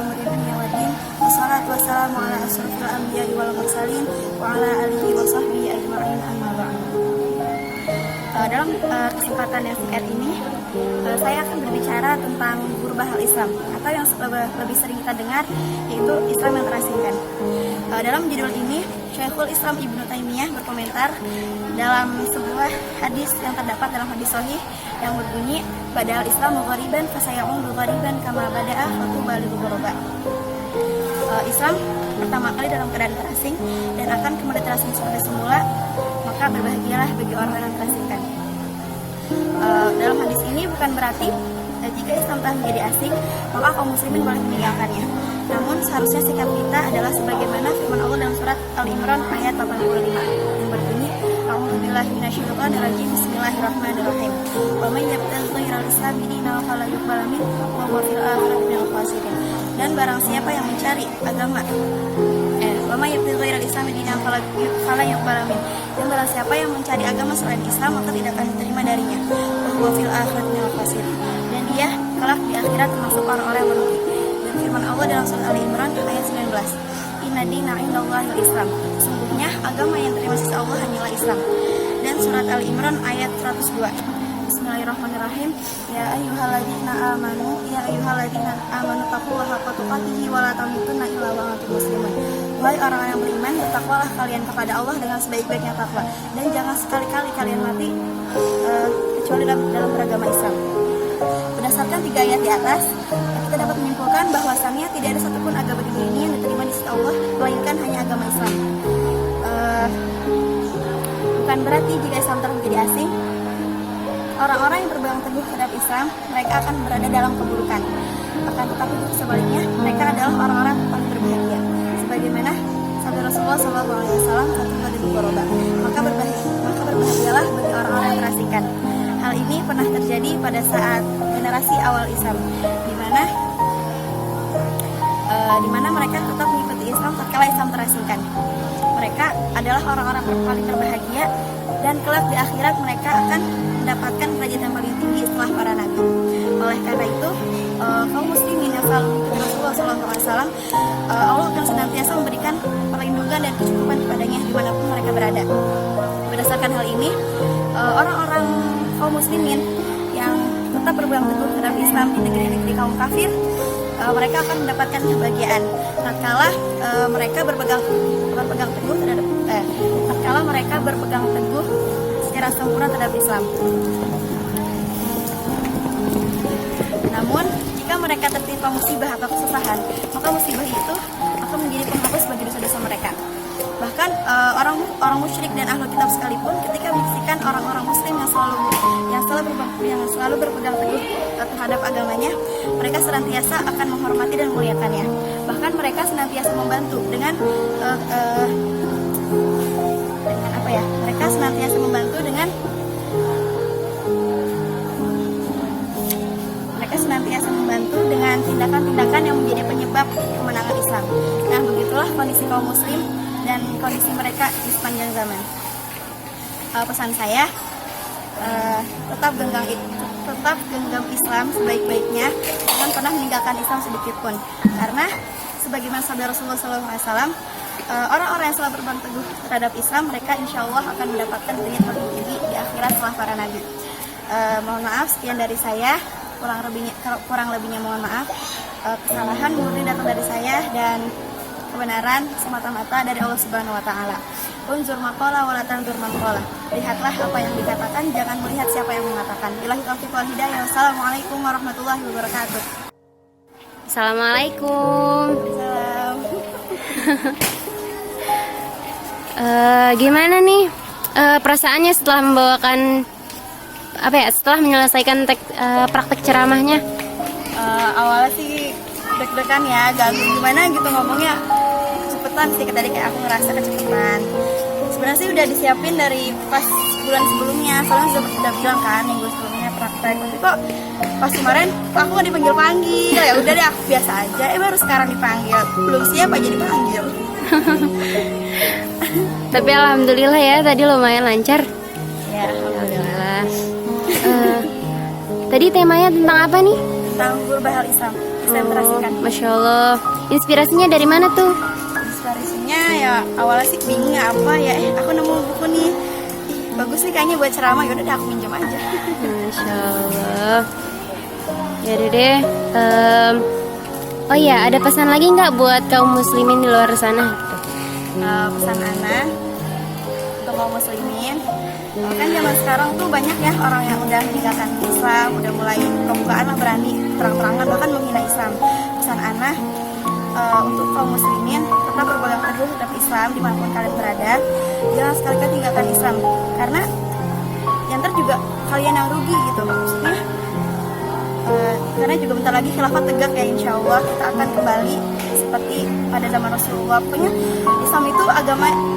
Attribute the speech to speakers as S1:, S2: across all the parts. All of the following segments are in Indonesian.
S1: umuri dunya waddin. Wassalatu wassalamu ala asrofil anbiya'i wal mursalin wa ala alihi wa sahbihi ajma'in, amma ba'd. Dalam kesempatan yang singkat ini, saya akan berbicara tentang Ghurabah al-Islam, atau yang lebih sering kita dengar, yaitu Islam yang terasingkan. Dalam judul ini, Syekhul Islam Ibnu Taimiyah berkomentar dalam sebuah hadis yang terdapat dalam hadis sahih yang berbunyi, "Badal Islam ghariban fasayaudu ghariban kama bada'a wa tuba lil ghuraba." Islam pertama kali dalam keadaan terasing dan akan kembali terasing seperti semula, maka berbahagialah bagi orang yang terasingkan. Dalam hadis ini bukan berarti jika Islam telah menjadi asing, maka kaum muslimin boleh meninggalkannya. Namun seharusnya sikap kita adalah sebagaimana firman Allah dalam surat Al-Imran ayat 85 yang berbunyi, "A'udzubillahi minasyaitonir rajim. Bismillahirrahmanirrahim. Wa may yabtaghi ghairal islami dinan fala yuqbal minhu wa huwa fil akhirati minal khasirin." Dan barang siapa yang mencari agama wa may yabtaghi ghairal islami dinan fala yuqbal minhu, dan barang siapa yang mencari agama selain Islam maka tidak akan diterima darinya. Wa huwa fil akhirati minal khasirin, dan dia kelak di akhirat termasuk orang-orang yang merugi. Dan firman Allah dalam surat Ali-Imran ayat 19, "Inna dina indallahil Islam." Sesungguhnya agama yang terima sisi Allah hanyalah Islam. Dan surat Ali-Imran ayat 102, Bismillahirrahmanirrahim. Ya ayyuhalladzina amanu taqullaha haqqa tuqatih wa la tamutunna illa wa antum muslimun. Wahai orang yang beriman, bertakwalah kalian kepada Allah dengan sebaik-baiknya takwa, dan jangan sekali-kali kalian mati kecuali dalam beragama Islam. Berdasarkan 3 ayat di atas, kita dapat menyimpulkan bahwasannya tidak ada satupun agama di dunia ini yang diterima di sisi Allah melainkan hanya agama Islam. Bukan berarti jika Islam telah menjadi asing, orang-orang yang berpegang teguh terhadap Islam mereka akan berada dalam keburukan. Akan tetapi sebaliknya, mereka adalah orang-orang yang paling berbahagia. Sebagaimana sabda Rasulullah SAW, maka berbahagialah bagi orang-orang yang terasingkan. Hal ini pernah terjadi pada saat generasi awal Islam, di mana mereka tetap mengikuti Islam tatkala Islam terasingkan. Mereka adalah orang-orang yang paling berbahagia, dan kelak di akhirat mereka akan mendapatkan derajat yang paling tinggi setelah para nabi. Oleh karena itu, kaum muslimin yang selalu mengikuti Rasulullah SAW, Allah akan senantiasa memberikan perlindungan dan kecukupan kepadanya dimanapun mereka berada. Berdasarkan hal ini, orang-orang kaum muslimin yang tetap berpegang teguh terhadap Islam di negeri-negeri kaum kafir, mereka akan mendapatkan kebahagiaan tatkala mereka berpegang teguh secara sempurna terhadap Islam. Namun, jika mereka tertimpa musibah atau kesusahan, maka musibah itu akan menjadi penghapus bagi dosa-dosa mereka. Bahkan orang musyrik dan ahlu kitab sekalipun, ketika menyaksikan orang-orang muslim yang selalu berpegang teguh terhadap agamanya, mereka senantiasa akan menghormati dan memuliakannya. Bahkan mereka senantiasa membantu dengan tindakan-tindakan yang menjadi penyebab kemenangan Islam. Nah, begitulah kondisi kaum muslim dan kondisi mereka di sepanjang zaman. Pesan saya, tetap genggam Islam sebaik-baiknya, jangan pernah meninggalkan Islam sedikit pun. Karena sebagaimana sabda Rasulullah SAW, orang-orang yang selalu berpegang teguh terhadap Islam, mereka insya Allah akan mendapatkan derajat paling tinggi di akhirat setelah para nabi. Mohon maaf, sekian dari saya. Kurang lebihnya mohon maaf. Kesalahan murni datang dari saya, dan kebenaran semata-mata dari Allah Subhanahu wa Ta'ala. Unzur maqala wa la tanzur man qala. Lihatlah apa yang dikatakan, jangan melihat siapa yang mengatakan. Billahi taufiq wal hidayah. Wassalamualaikum warahmatullahi wabarakatuh.
S2: Assalamualaikum.
S1: Salam.
S2: Gimana nih perasaannya setelah membawakan setelah menyelesaikan praktek ceramahnya?
S1: Awalnya sih deg-degan ya, ganggu gimana gitu ngomongnya, kecepatan sih, tadi kayak aku ngerasa kecepatan. Sebenarnya sih udah disiapin dari pas bulan sebelumnya, soalnya udah bilang kan minggu sebelumnya praktek, tapi kok pas kemarin aku nggak dipanggil-panggil. Ya udah deh, aku biasa aja. Baru sekarang dipanggil, belum siap aja dipanggil.
S2: Tapi alhamdulillah ya, tadi lumayan lancar.
S1: Ya, alhamdulillah.
S2: Tadi temanya tentang apa nih?
S1: Tentang Ghurabah al-Islam. disentrasikan.
S2: Masya Allah. Inspirasinya dari mana tuh?
S1: Inspirasinya ya awalnya sih bingung apa ya, aku nemu buku nih, ih, bagus nih kayaknya buat ceramah, yaudah deh aku minjem aja.
S2: Masya Allah. Ya udah deh. Oh iya, ada pesan lagi nggak buat kaum muslimin di luar sana?
S1: Pesan Ana untuk kaum muslimin, kan zaman sekarang tuh banyak ya orang yang udah meninggalkan Islam, udah mulai kebukaan lah, berani terang-terangan bahkan menghina Islam. Pesan Ana untuk kaum muslimin, tetap berpegang teguh terhadap Islam dimanapun kalian berada, jangan sekali-kali tinggalkan Islam, karena yang ntar juga kalian yang rugi gitu maksudnya. Karena juga bentar lagi khilafah tegak ya, insya Allah kita akan kembali seperti pada zaman Rasulullah. Pokoknya Islam itu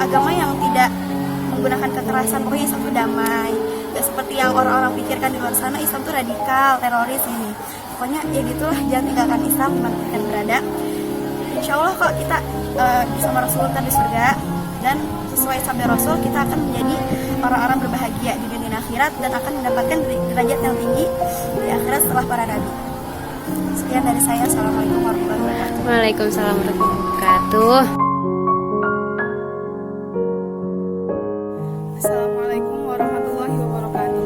S1: agama yang tidak menggunakan kekerasan, pokoknya Islam itu damai, gak seperti yang orang-orang pikirkan di luar sana Islam itu radikal, teroris ini. Pokoknya ya gitulah, jangan tinggalkan Islam dimana kalian berada. Insya Allah kalau kita bersama Rasul ntar di surga, dan sesuai sabda Rasul kita akan menjadi orang-orang berbahagia di dunia dan akhirat, dan akan mendapatkan derajat yang tinggi di akhirat setelah para nabi. Sekian dari saya. Assalamualaikum warahmatullahi wabarakatuh.
S2: Waalaikumsalam warahmatullahi wabarakatuh.
S3: Assalamualaikum warahmatullahi wabarakatuh.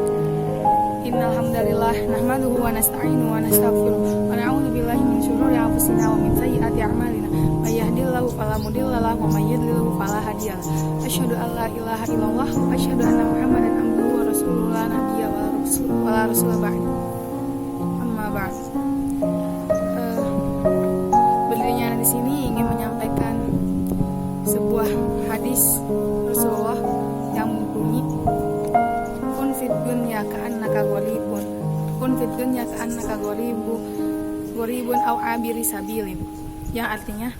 S3: Innal hamdalillah nahmaduhu wa nasta'inuhu wa nastaghfiruh wa na'udzu billahi min syururi anfusina wa min sayyiati a'malina. May yahdihillahu fala mudilla lahu wa may yudlil fala hadiya lahu. Asyhadu an la ilaha illallah wa asyhadu anna Muhammadan abduhu wa rasuluhu la nabiyya wa la rasula ba'du. Amma ba'd. Berdirinya di sini ingin menyampaikan sebuah hadis Rasulullah yang berbunyi, kun fit dunya ka'annaka gharibun, kun fit dunya ka'annaka gharibun au abiri sabilin, yang artinya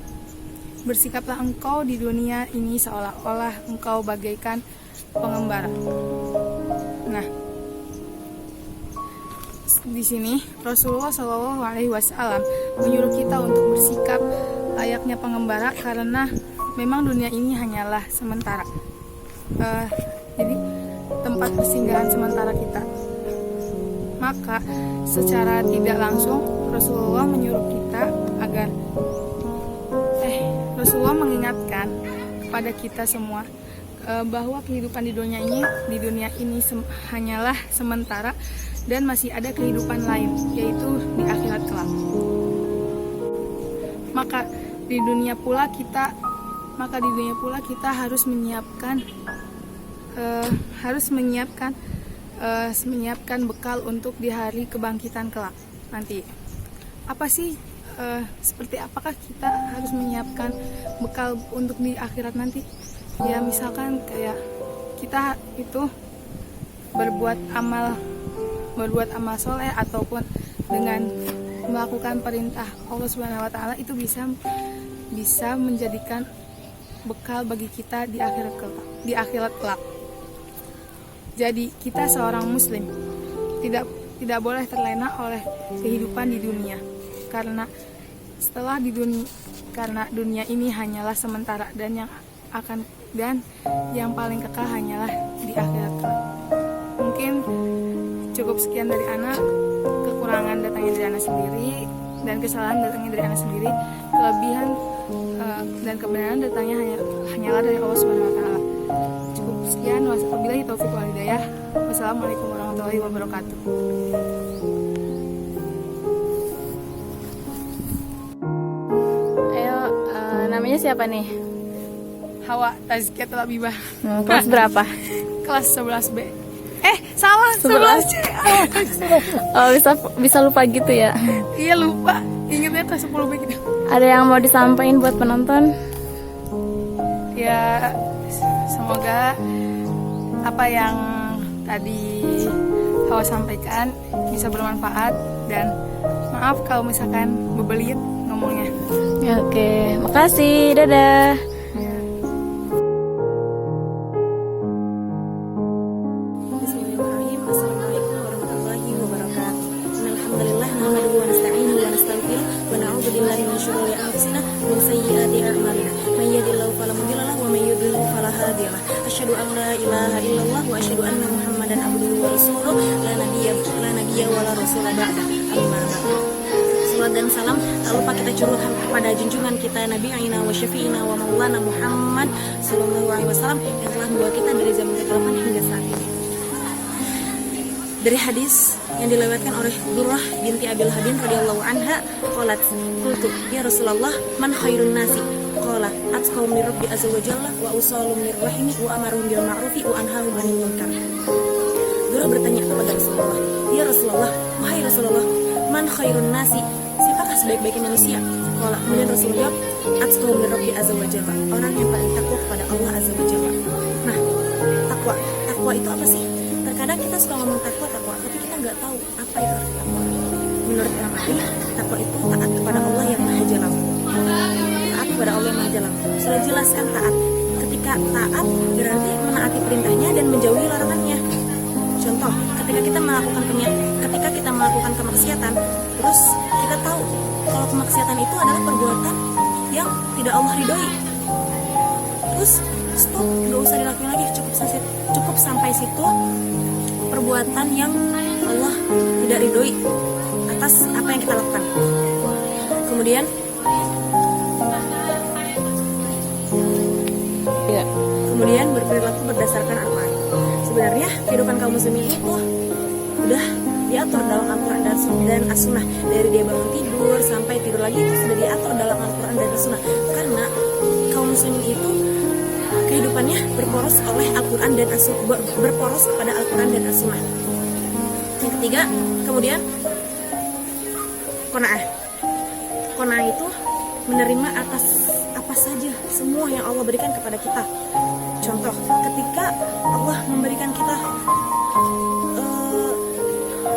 S3: bersikaplah engkau di dunia ini seolah-olah engkau bagaikan pengembara. Nah, di sini Rasulullah Shallallahu Alaihi Wasallam menyuruh kita untuk bersikap layaknya pengembara, karena memang dunia ini hanyalah sementara. Jadi tempat persinggahan sementara kita. Maka secara tidak langsung Rasulullah menyuruh kita agar Rasulullah mengingatkan pada kita semua bahwa kehidupan di dunia ini hanyalah sementara, dan masih ada kehidupan lain, yaitu di akhirat kelak. Maka di dunia pula kita harus menyiapkan bekal untuk di hari kebangkitan kelak nanti. Apa sih seperti apakah kita harus menyiapkan bekal untuk di akhirat nanti? Ya misalkan kayak kita itu berbuat amal soleh, ataupun dengan melakukan perintah Allah Subhanahu wa taala, itu bisa menjadikan bekal bagi kita di akhirat kelak. Jadi kita seorang muslim tidak boleh terlena oleh kehidupan di dunia, karena dunia ini hanyalah sementara, dan yang paling kekal hanyalah di akhirat kelak. Mungkin cukup sekian dari Ana. Kekurangan datangnya dari Ana sendiri, dan kesalahan datangnya dari Ana sendiri. Kelebihan dan kebenaran datangnya hanyalah dari Allah Subhanahu wa taala. Cukup sekian. Wabillahi taufiq wal hidayah. Wassalamualaikum warahmatullahi wabarakatuh.
S4: Ayo, namanya siapa nih?
S3: Hawa Tazkiyatul Habibah.
S4: Kelas berapa?
S3: Kelas 11B. Salah, 11C.
S4: Oh, bisa lupa gitu ya?
S3: Iya, lupa. Ingatnya kelas 10B gitu.
S4: Ada yang mau disampaikan buat penonton?
S3: Ya, semoga apa yang tadi Hawa sampaikan bisa bermanfaat, dan maaf kalau misalkan bebelit ngomongnya.
S4: Oke, makasih. Dadah.
S1: Bismillahirrahmanirrahim. Assalamualaikum warahmatullahi wabarakatuh. Alhamdulillah, nahmaduhu wa nasta'inuhu wa nastaghfiruh wa na'udzu billahi min syururi anfusina wa min sayyiati a'malina. May yahdihillahu fala mudilla lahu wa may yudlil fala hadiya lahu. Asyhadu an la ilaha illallah wa asyhadu anna Muhammadan abduhu wa rasuluh la nabiyya wa la rasula ba'da. Amma ba'du. salawat dan salam tak lupa kita curahkan kepada junjungan kita Nabi Aina wa Syafi'ina wa Maulana Muhammad sallallahu alaihi wasallam yang telah membawa kita dari zaman kegelapan hingga saat ini. Dari hadis yang dilewatkan oleh Durrah binti Abil Hadin radhiyallahu anha, qalat qultu ya Rasulullah man khairun nasi qala atqaw min rabbi azza wa jalla wa usallu min rahimi wa amaruhum bil ma'rufi wa anhahum 'anil munkar. Durrah bertanya kepada Rasulullah, ya Rasulullah, wahai Rasulullah, man khairun nasi, siapakah sebaik-baiknya manusia? Qala, kemudian Rasulullah jawab, atqaw min rabbi azza wa jalla, orang yang paling takwa kepada Allah azza wa jalla. Nah, takwa itu apa sih? Terkadang kita suka ngomong takwa, tapi kita nggak tahu apa itu arti takwa. Menurut Imam Ahmad, takwa itu taat kepada Allah yang Maha Jalal. Taat kepada Allah yang Maha Jalal. Sudah jelaskan taat. Ketika taat berarti menaati perintahnya dan menjauhi larangannya. Contoh, ketika kita melakukan kemaksiatan, terus kita tahu kalau kemaksiatan itu adalah perbuatan yang tidak Allah ridhoi. Terus stop, nggak usah dilakuin lagi, cukup sampai situ perbuatan yang Allah tidak ridhoi atas apa yang kita lakukan. Kemudian berperilaku berdasarkan Al-Quran. Sebenarnya kehidupan kaum muslimin itu udah diatur dalam Al-Quran dan As-Sunnah. Dari dia bangun tidur sampai tidur lagi itu sudah diatur dalam Al-Quran dan As-Sunnah. Karena kaum muslimin itu kehidupannya berporos oleh Al-Quran dan As-Sunnah, berporos kepada Al-Quran dan As-Sunnah. Yang ketiga, kemudian qanaah. Qanaah itu menerima atas apa saja semua yang Allah berikan kepada kita. Contoh, ketika Allah memberikan kita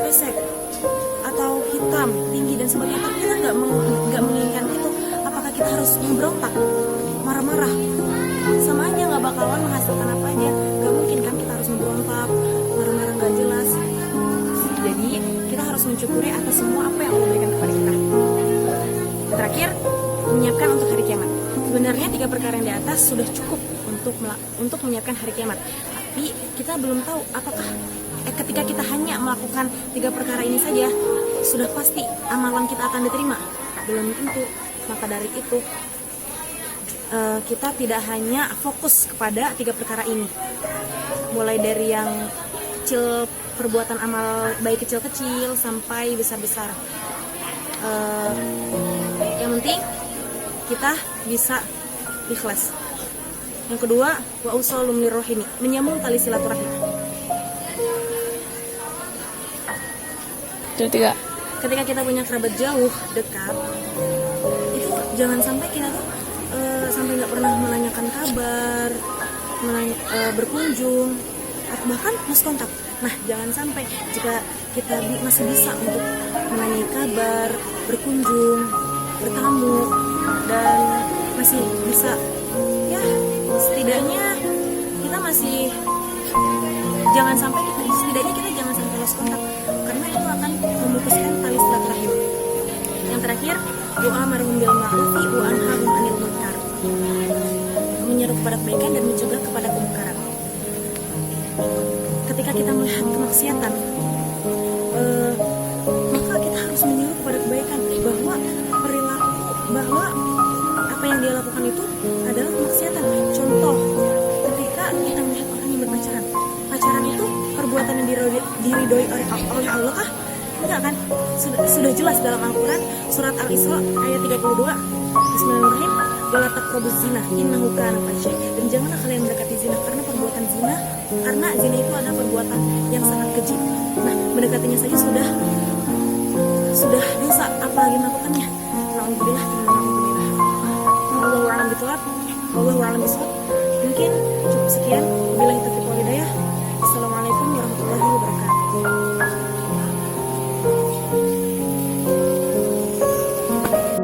S1: pesek atau hitam, tinggi dan sebagainya, tapi kita nggak menginginkan itu, apakah kita harus memberontak, marah-marah? Sama aja, nggak bakalan menghasilkan apa aja. Nggak mungkin kan kita harus memberontak, marah-marah nggak jelas. Jadi kita harus mensyukuri atas semua apa yang Allah berikan kepada kita. Terakhir, menyiapkan untuk hari kiamat. Sebenarnya 3 perkara yang di atas sudah cukup untuk menyiapkan hari kiamat. Tapi kita belum tahu apakah ketika kita hanya melakukan 3 perkara ini saja sudah pasti amalan kita akan diterima. Belum tentu. Maka dari itu kita tidak hanya fokus kepada 3 perkara ini. Mulai dari yang kecil, perbuatan amal baik kecil-kecil sampai besar-besar. Yang penting kita bisa ikhlas. Yang kedua, wa usallu minarrahimi, menyambung tali silaturahim.
S4: Ketiga,
S1: ketika kita punya kerabat jauh, dekat, itu jangan sampai kita tuh sampai nggak pernah menanyakan kabar, berkunjung, atau bahkan lost kontak. Nah, jangan sampai. Jika kita masih bisa untuk menanyai kabar, berkunjung, bertamu, dan masih bisa, ya setidaknya kita masih jangan sampai lost kontak, karena itu akan memutuskan tali silaturahim. Yang terakhir, doa marhum bil ma'rufi wa anhahum 'anil munkar, menyeru kepada kebaikan dan mencegah kepada kemungkaran. Ketika kita melihat kemaksiatan, maka kita harus menyeru kepada kebaikan, bahwa apa yang dia lakukan itu adalah kemaksiatan. Contoh, ketika kita melihat orang yang pacaran itu perbuatan yang diridhoi oleh Allah kah? Enggak kan? Sudah jelas dalam Al-Quran surat Al-Isra ayat 32. Bismillahirrahmanirrahim. Wala taqrabuz zina innahu kana fahisha. Dan janganlah kalian mendekati zina, karena zina itu adalah perbuatan yang sangat keji. Nah, mendekatinya saja sudah dosa, apalagi melakukannya. Alhamdulillah. Wallahu a'lam bishawab. Mungkin cukup sekian. Wabillahi taufiq.